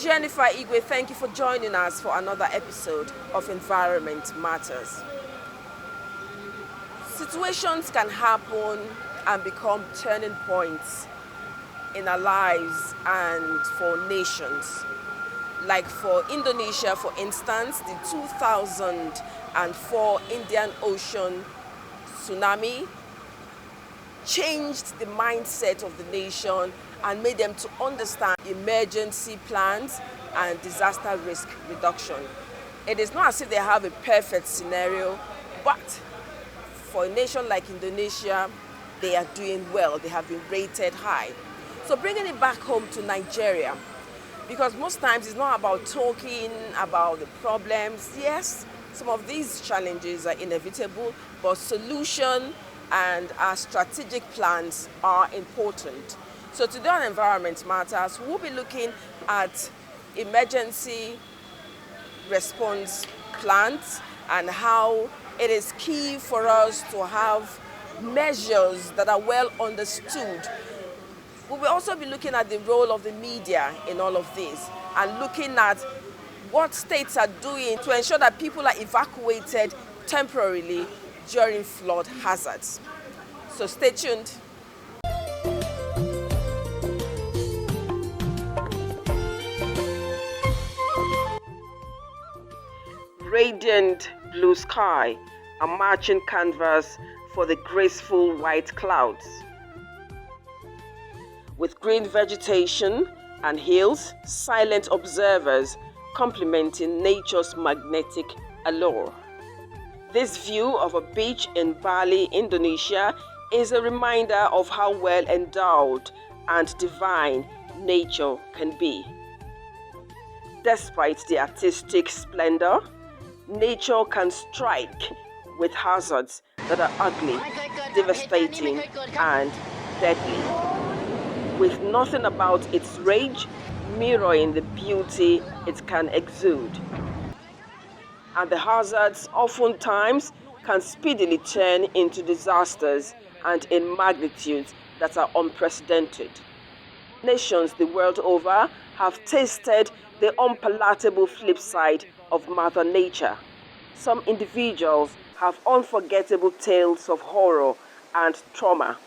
Jennifer Igwe, thank you for joining us for another episode of Environment Matters. Situations can happen and become turning points in our lives and for nations. Like for Indonesia, for instance, the 2004 Indian Ocean tsunami changed the mindset of the nation and made them to understand emergency plans and disaster risk reduction. It is not as if they have a perfect scenario, but for a nation like Indonesia, they are doing well. They have been rated high. So bringing it back home to Nigeria, because most times it's not about talking about the problems. Yes, some of these challenges are inevitable, but solution and our strategic plans are important. So today on Environment Matters, we'll be looking at emergency response plans and how it is key for us to have measures that are well understood. We will also be looking at the role of the media in all of this and looking at what states are doing to ensure that people are evacuated temporarily during flood hazards. So stay tuned. Radiant blue sky, a marching canvas for the graceful white clouds. With green vegetation and hills, silent observers complementing nature's magnetic allure. This view of a beach in Bali, Indonesia, is a reminder of how well endowed and divine nature can be. Despite the artistic splendor, nature can strike with hazards that are ugly, devastating, and deadly, with nothing about its rage mirroring the beauty it can exude. And the hazards oftentimes can speedily turn into disasters and in magnitudes that are unprecedented. Nations the world over have tasted the unpalatable flip side of Mother Nature. Some individuals have unforgettable tales of horror and trauma.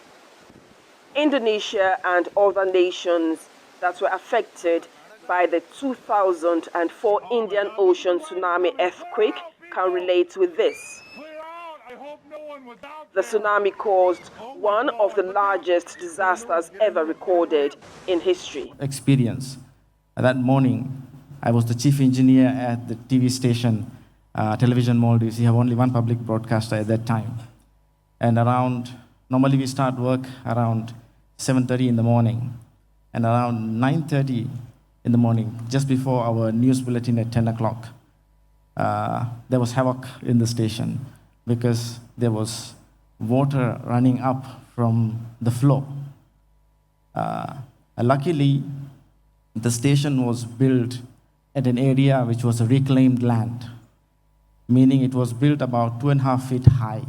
Indonesia and other nations that were affected by the 2004 Indian Ocean tsunami earthquake can relate with this. The tsunami caused one of the largest disasters ever recorded in history. Experience. That morning, I was the chief engineer at the TV station, Television Maldives. We have only one public broadcaster at that time. And normally we start work around 7:30 in the morning. And around 9:30 in the morning, just before our news bulletin at 10 o'clock, there was havoc in the station because there was water running up from the floor. Luckily, the station was built at an area which was a reclaimed land, meaning it was built about 2.5 feet high.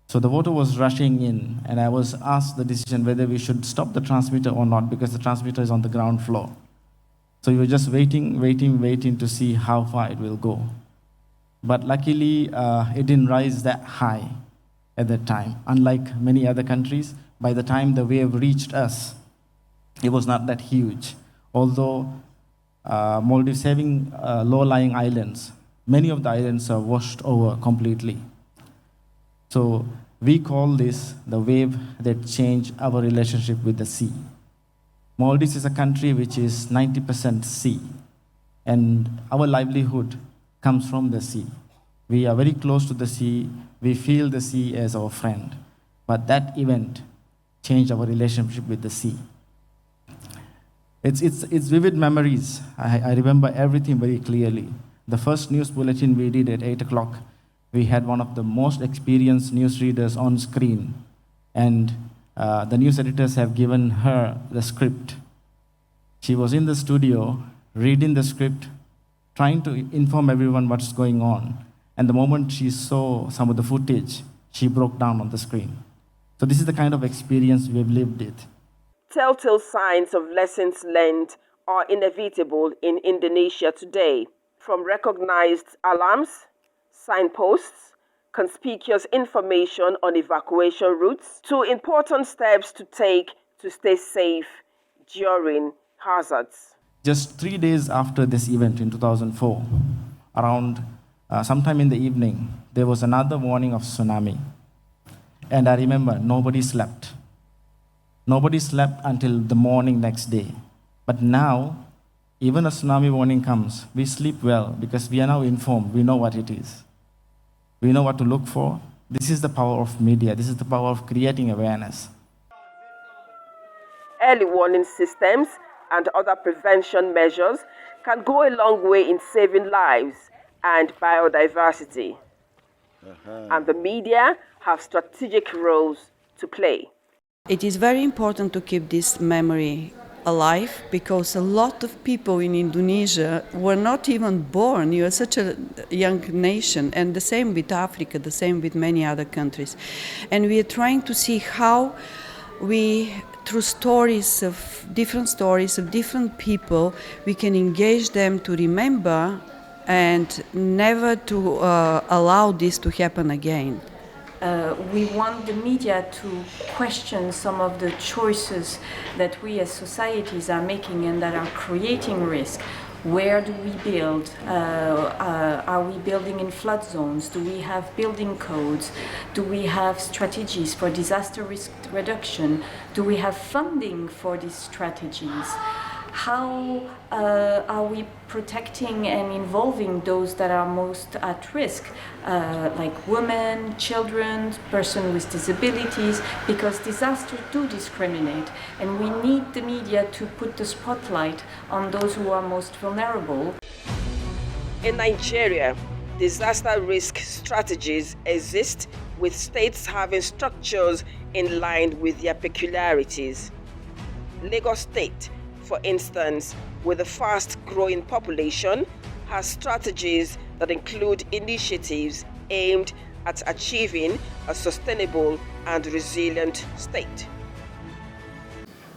So the water was rushing in, and I was asked the decision whether we should stop the transmitter or not, because the transmitter is on the ground floor. So we were just waiting to see how far it will go. But luckily, it didn't rise that high at that time. Unlike many other countries, by the time the wave reached us, it was not that huge. Although Maldives having low-lying islands, many of the islands are washed over completely. So we call this the wave that changed our relationship with the sea. Maldives is a country which is 90% sea, and our livelihood comes from the sea. We are very close to the sea. We feel the sea as our friend. But that event changed our relationship with the sea. It's vivid memories. I remember everything very clearly. The first news bulletin we did at 8 o'clock, we had one of the most experienced news readers on screen. And the news editors have given her the script. She was in the studio, reading the script, trying to inform everyone what's going on. And the moment she saw some of the footage, she broke down on the screen. So this is the kind of experience we've lived it. Telltale signs of lessons learned are inevitable in Indonesia today, from recognized alarms, signposts, conspicuous information on evacuation routes, to important steps to take to stay safe during hazards. Just 3 days after this event in 2004, around sometime in the evening, there was another warning of tsunami. And I remember nobody slept. Nobody slept until the morning next day. But now, even a tsunami warning comes, we sleep well because we are now informed. We know what it is. We know what to look for. This is the power of media. This is the power of creating awareness. Early warning systems and other prevention measures can go a long way in saving lives and biodiversity. And the media have strategic roles to play. It is very important to keep this memory alive because a lot of people in Indonesia were not even born. You are such a young nation, and the same with Africa, the same with many other countries. And we are trying to see how we, through stories of different people, we can engage them to remember and never to allow this to happen again. We want the media to question some of the choices that we as societies are making and that are creating risk. Where do we build? Are we building in flood zones? Do we have building codes? Do we have strategies for disaster risk reduction? Do we have funding for these strategies? How are we protecting and involving those that are most at risk, like women, children, persons with disabilities, because disasters do discriminate, and we need the media to put the spotlight on those who are most vulnerable. In Nigeria, disaster risk strategies exist, with states having structures in line with their peculiarities. Lagos State, for instance, with a fast-growing population, has strategies that include initiatives aimed at achieving a sustainable and resilient state.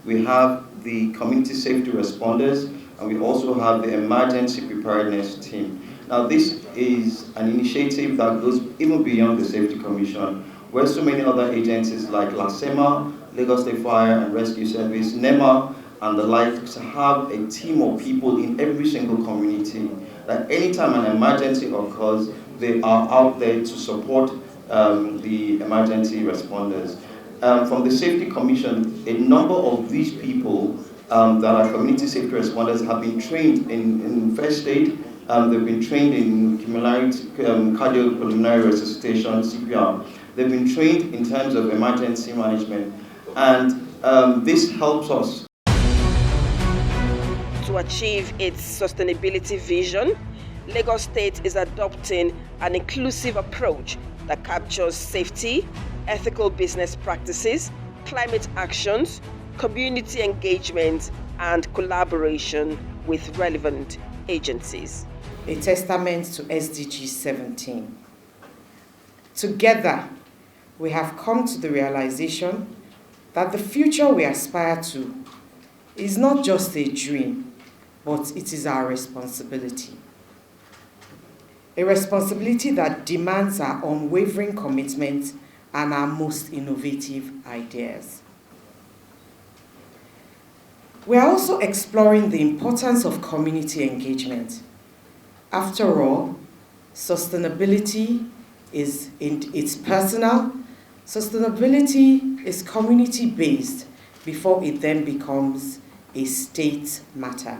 We have the community safety responders, and we also have the emergency preparedness team. Now, this is an initiative that goes even beyond the Safety Commission, where so many other agencies like LASEMA, Lagos State Fire and Rescue Service, NEMA, and the likes have a team of people in every single community that anytime an emergency occurs, they are out there to support the emergency responders. From the Safety Commission, a number of these people that are community safety responders have been trained in first aid. They've been trained in cardiopulmonary resuscitation, CPR. They've been trained in terms of emergency management, and this helps us. To achieve its sustainability vision, Lagos State is adopting an inclusive approach that captures safety, ethical business practices, climate actions, community engagement, and collaboration with relevant agencies. A testament to SDG 17. Together, we have come to the realization that the future we aspire to is not just a dream, but it is our responsibility. A responsibility that demands our unwavering commitment and our most innovative ideas. We are also exploring the importance of community engagement. After all, sustainability it's personal. Sustainability is community-based before it then becomes a state matter.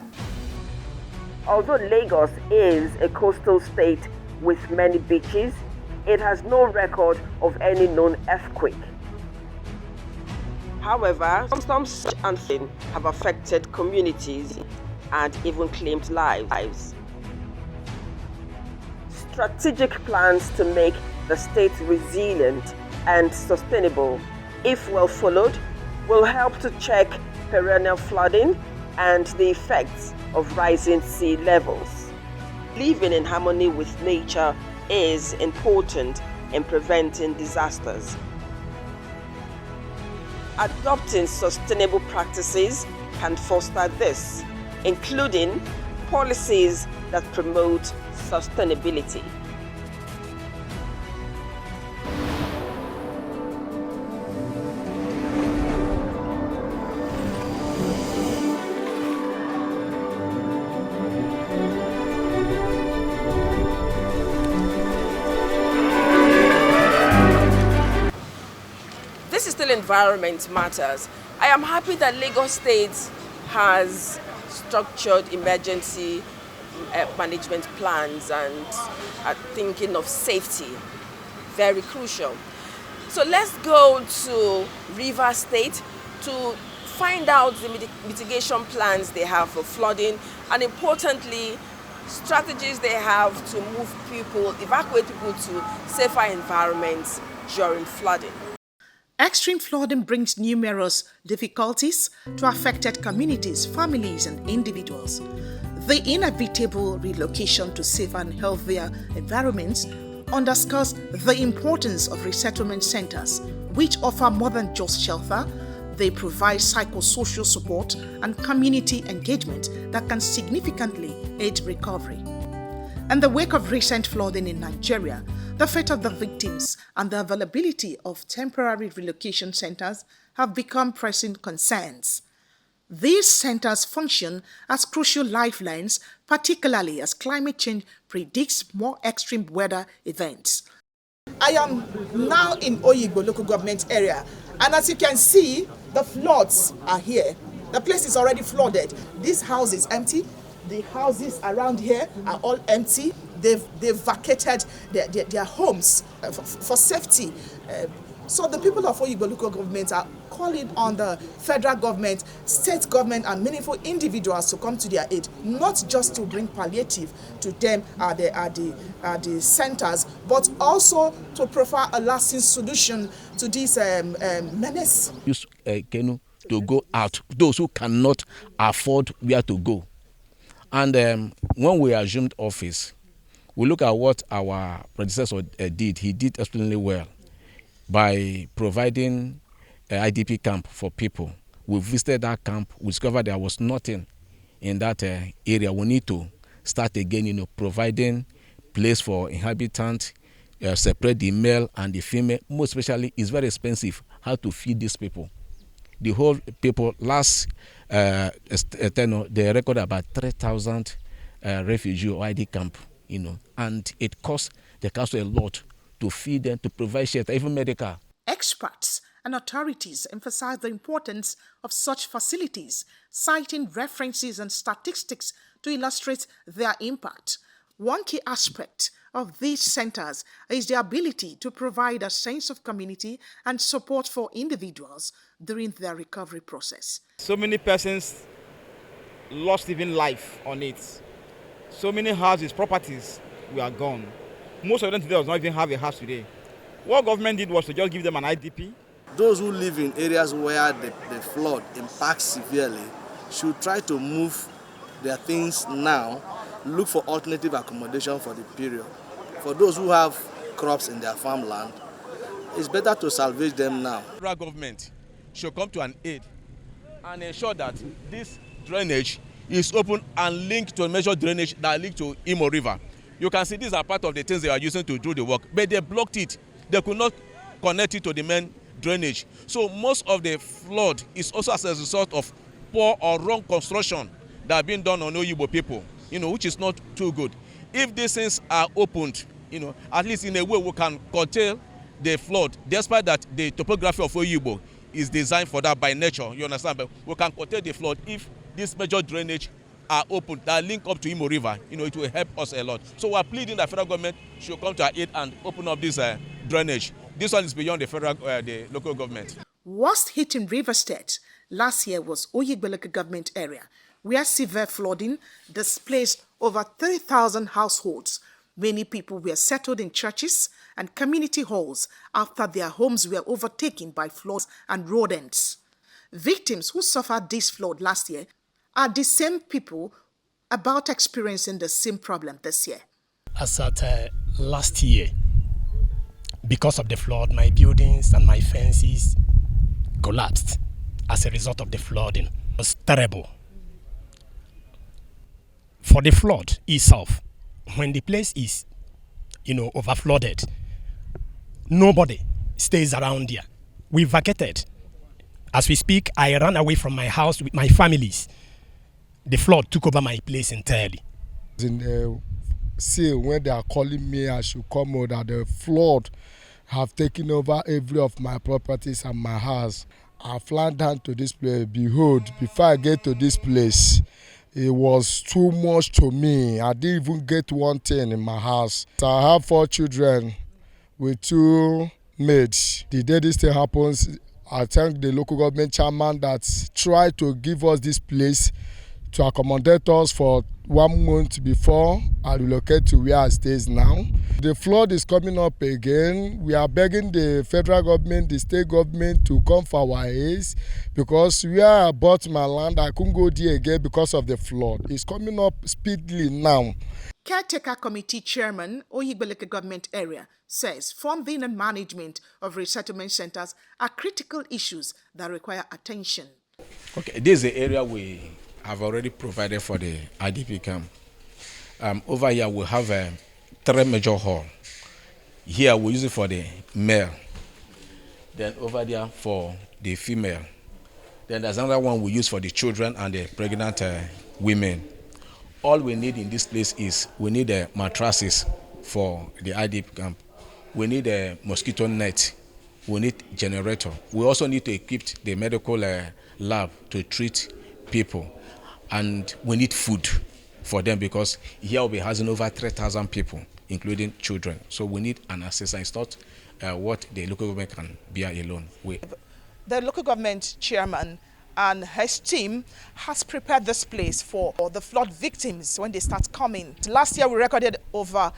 Although Lagos is a coastal state with many beaches, it has no record of any known earthquake. However, some such unforeseen have affected communities and even claimed lives. Strategic plans to make the state resilient and sustainable, if well followed, will help to check perennial flooding and the effects of rising sea levels. Living in harmony with nature is important in preventing disasters. Adopting sustainable practices can foster this, including policies that promote sustainability. This is still Environment Matters. I am happy that Lagos State has structured emergency management plans and are thinking of safety. Very crucial. So let's go to Rivers State to find out the mitigation plans they have for flooding, and importantly, strategies they have to evacuate people to safer environments during flooding. Extreme flooding brings numerous difficulties to affected communities, families, and individuals. The inevitable relocation to safer and healthier environments underscores the importance of resettlement centers, which offer more than just shelter. They provide psychosocial support and community engagement that can significantly aid recovery. In the wake of recent flooding in Nigeria, the fate of the victims and the availability of temporary relocation centers have become pressing concerns. These centers function as crucial lifelines, particularly as climate change predicts more extreme weather events. I am now in Oyigbo local government area, and as you can see, the floods are here. The place is already flooded. This house is empty. The houses around here are all empty. They've vacated their homes for safety. So the people of Oyigbo local government are calling on the federal government, state government, and meaningful individuals to come to their aid, not just to bring palliative to them at the centers, but also to provide a lasting solution to this menace. Use canoe to go out, those who cannot afford where to go. And when we assumed office, we look at what our predecessor did. He did extremely well by providing an IDP camp for people. We visited that camp. We discovered there was nothing in that area. We need to start again, providing place for inhabitants, separate the male and the female. Most especially, it's very expensive how to feed these people. The whole people last they recorded about 3,000 refugee or ID camp, and it costs the council a lot to feed them, to provide shelter, even medical. Experts and authorities emphasize the importance of such facilities, citing references and statistics to illustrate their impact. One key aspect of these centers is the ability to provide a sense of community and support for individuals during their recovery process. So many persons lost even life on it. So many houses, properties were gone. Most of them today does not even have a house today. What government did was to just give them an IDP. Those who live in areas where the flood impacts severely should try to move their things now, look for alternative accommodation for the period. For those who have crops in their farmland, it's better to salvage them now. The federal government should come to an aid and ensure that this drainage is open and linked to a major drainage that leads to Imo River. You can see these are part of the things they are using to do the work, but they blocked it. They could not connect it to the main drainage. So most of the flood is also as a result of poor or wrong construction that have been done on Oyigbo people, which is not too good. If these things are opened, at least in a way we can curtail the flood, despite that the topography of Oyigbo is designed for that by nature, you understand? But we can curtail the flood if this major drainage are open that link up to Imo River. It will help us a lot. So we are pleading that federal government should come to our aid and open up this drainage. This one is beyond the local government. Worst hit in Rivers State last year was Oyigbo local government area, where severe flooding displaced over 3,000 households. Many people were settled in churches and community halls after their homes were overtaken by floods and rodents. Victims who suffered this flood last year are the same people about experiencing the same problem this year. As at last year, because of the flood, my buildings and my fences collapsed as a result of the flooding. It was terrible. For the flood itself, when the place is, overflooded, nobody stays around here. We vacated. As we speak, I ran away from my house with my families. The flood took over my place entirely. In the scene when they are calling me, I should come out that the flood have taken over every of my properties and my house. I fly down to this place. Behold, before I get to this place, it was too much to me. I didn't even get one thing in my house. So I have 4 children with 2 maids. The day this thing happens, I thank the local government chairman that tried to give us this place to accommodate us for 1 month before I relocate to where I stay now. The flood is coming up again. We are begging the federal government, the state government to come for our aid because where I bought my land, I couldn't go there again because of the flood. It's coming up speedily now. Caretaker Committee Chairman, Oyigbo Government Area, says funding and management of resettlement centers are critical issues that require attention. Okay, this is the area we have already provided for the IDP camp. Over here we have 3 major halls. Here we use it for the male. Then over there for the female. Then there's another one we use for the children and the pregnant women. All we need in this place is we need mattresses for the IDP camp. We need a mosquito net. We need generator. We also need to equip the medical lab to treat people. And we need food for them because here we'll be housing over 3,000 people, including children. So we need an assistance. It's not what the local government can bear alone. The local government chairman and his team has prepared this place for the flood victims when they start coming. Last year we recorded over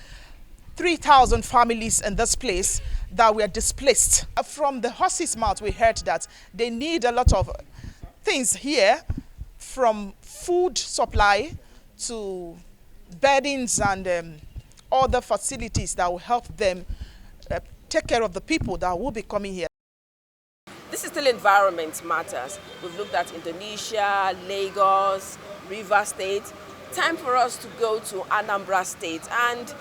3,000 families in this place that were displaced. From the horse's mouth we heard that they need a lot of things here, from food supply to beddings and other facilities that will help them take care of the people that will be coming here. This is still environment matters. We've looked at Indonesia, Lagos, River State. Time for us to go to Anambra State. And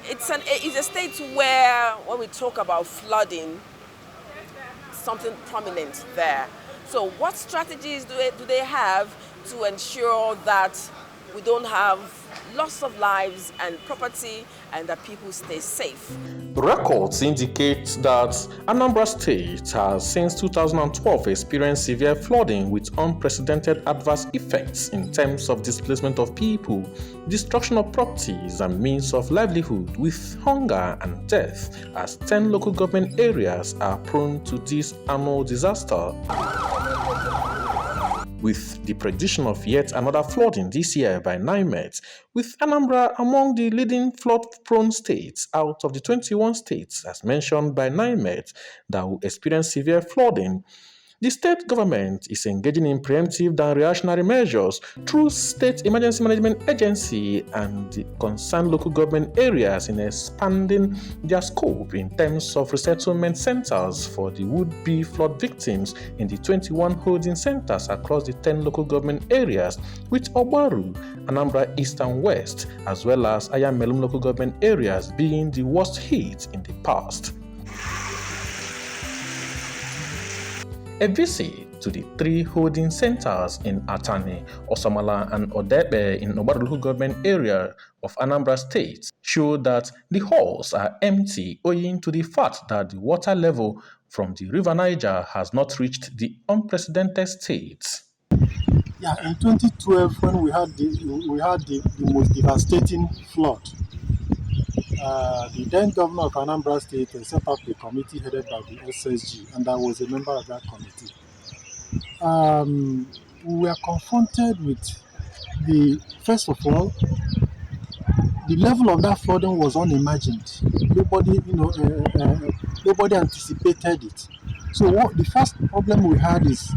it's a state where, when we talk about flooding, something prominent there. So what strategies do they have to ensure that we don't have loss of lives and property and that people stay safe? Records indicate that Anambra State has since 2012 experienced severe flooding with unprecedented adverse effects in terms of displacement of people, destruction of properties and means of livelihood, with hunger and death, as 10 local government areas are prone to this annual disaster. With the prediction of yet another flooding this year by NIMET, with Anambra among the leading flood-prone states out of the 21 states, as mentioned by NIMET, that will experience severe flooding, the state government is engaging in preemptive and reactionary measures through State Emergency Management Agency and the concerned local government areas in expanding their scope in terms of resettlement centers for the would-be flood victims in the 21 holding centers across the 10 local government areas, with Obaru, Anambra East and West, as well as Ayamelum local government areas being the worst hit in the past. A visit to the 3 holding centers in Atani, Osamala and Odebe in Obaru local government area of Anambra State showed that the halls are empty owing to the fact that the water level from the River Niger has not reached the unprecedented state. Yeah, in 2012 when we had the most devastating flood, the then governor of Anambra State set up a committee headed by the SSG, and I was a member of that committee. We were confronted with first of all, the level of that flooding was unimagined. Nobody anticipated it. So the first problem we had is,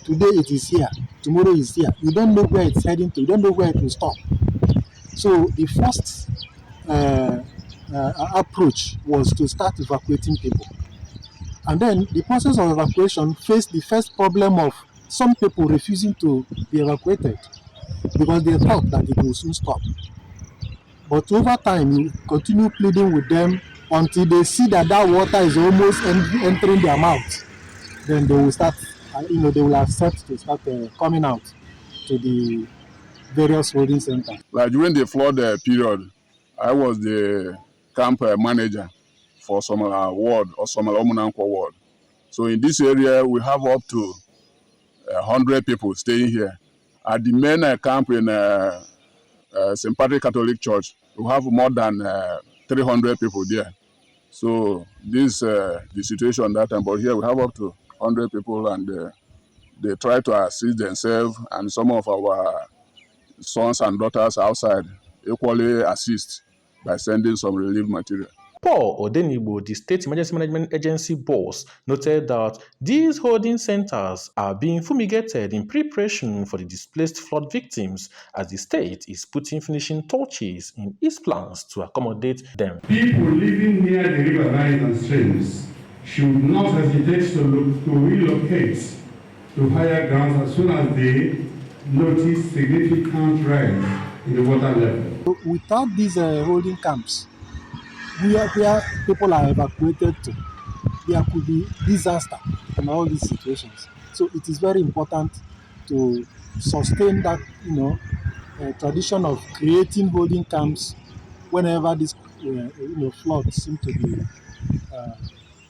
today it is here, tomorrow is here. You don't know where it's heading to, you don't know where it will stop. So the first approach was to start evacuating people. And then the process of evacuation faced the first problem of some people refusing to be evacuated. because they thought that it will soon stop. But over time, you continue pleading with them until they see that that water is almost entering their mouth. Then they will start, they will accept to start coming out to the various holding centers. Like during the flood period, I was the camp manager for Somala ward or Somala Omunanko ward. So in this area, we have up to 100 people staying here. At the main camp in St. Patrick Catholic Church, we have more than 300 people there. So this the situation that time, but here we have up to 100 people, and they try to assist themselves, and some of our sons and daughters outside equally assist by sending some relief material. Paul Odenigbo, the State Emergency Management Agency boss, noted that these holding centers are being fumigated in preparation for the displaced flood victims, as the state is putting finishing touches in its plans to accommodate them. People living near the riverines and streams should not hesitate to relocate to higher grounds as soon as they notice significant rise in the water level. Without these holding camps, where people are evacuated to, there could be disaster in all these situations. So it is very important to sustain that, tradition of creating holding camps whenever these, floods seem to be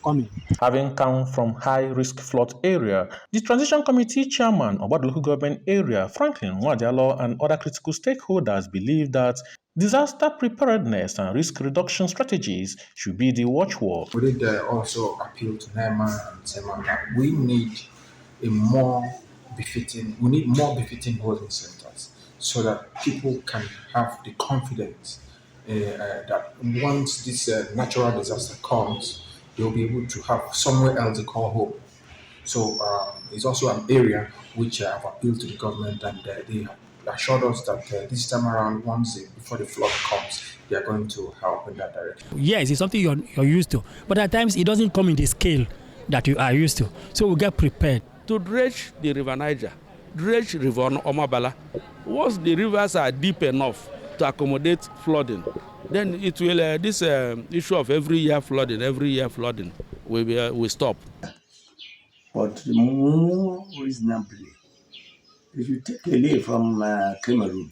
coming. Having come from high-risk flood area, the Transition Committee chairman of the local government area, Franklin Nwadialo, and other critical stakeholders believe that disaster preparedness and risk reduction strategies should be the watchword. We did also appeal to NEMA and SEMA that we need more befitting holding centers so that people can have the confidence that once this natural disaster comes, they'll be able to have somewhere else to call home. So it's also an area which I've appealed to the government, and they have assured us that this time around, before the flood comes, they are going to help in that direction. Yes, it's something you're used to, but at times it doesn't come in the scale that you are used to. So we get prepared. To dredge the River Niger, dredge River Omabala, once the rivers are deep enough to accommodate flooding, then it will this issue of every year flooding will stop. But more reasonably, if you take a lead from Cameroon,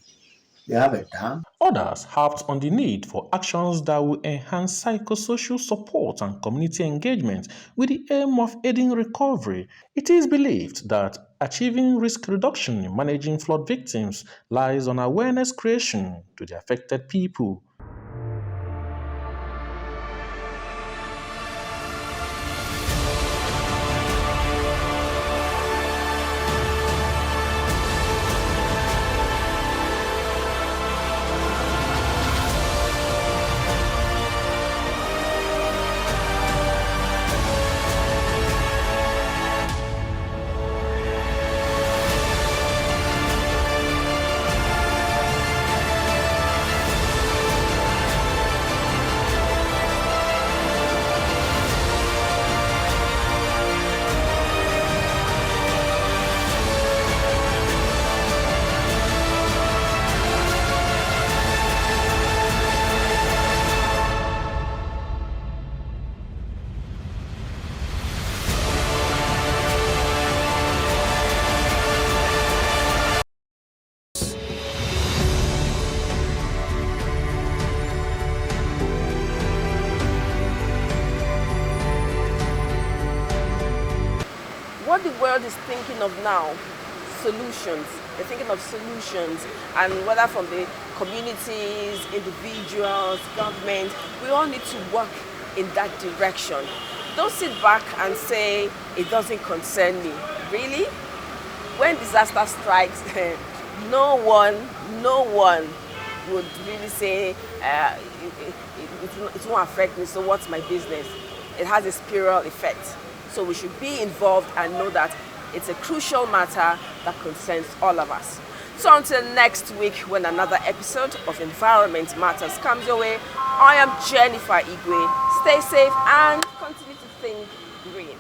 they have a dam. Others harped on the need for actions that will enhance psychosocial support and community engagement with the aim of aiding recovery. It is believed that achieving risk reduction in managing flood victims lies on awareness creation to the affected people. What the world is thinking of now, solutions. They're thinking of solutions, and whether from the communities, individuals, government, we all need to work in that direction. Don't sit back and say, it doesn't concern me. Really? When disaster strikes, no one would really say, it won't affect me, so what's my business? It has a spiral effect. So we should be involved and know that it's a crucial matter that concerns all of us. So until next week, when another episode of Environment Matters comes your way, I am Jennifer Igwe. Stay safe and continue to think green.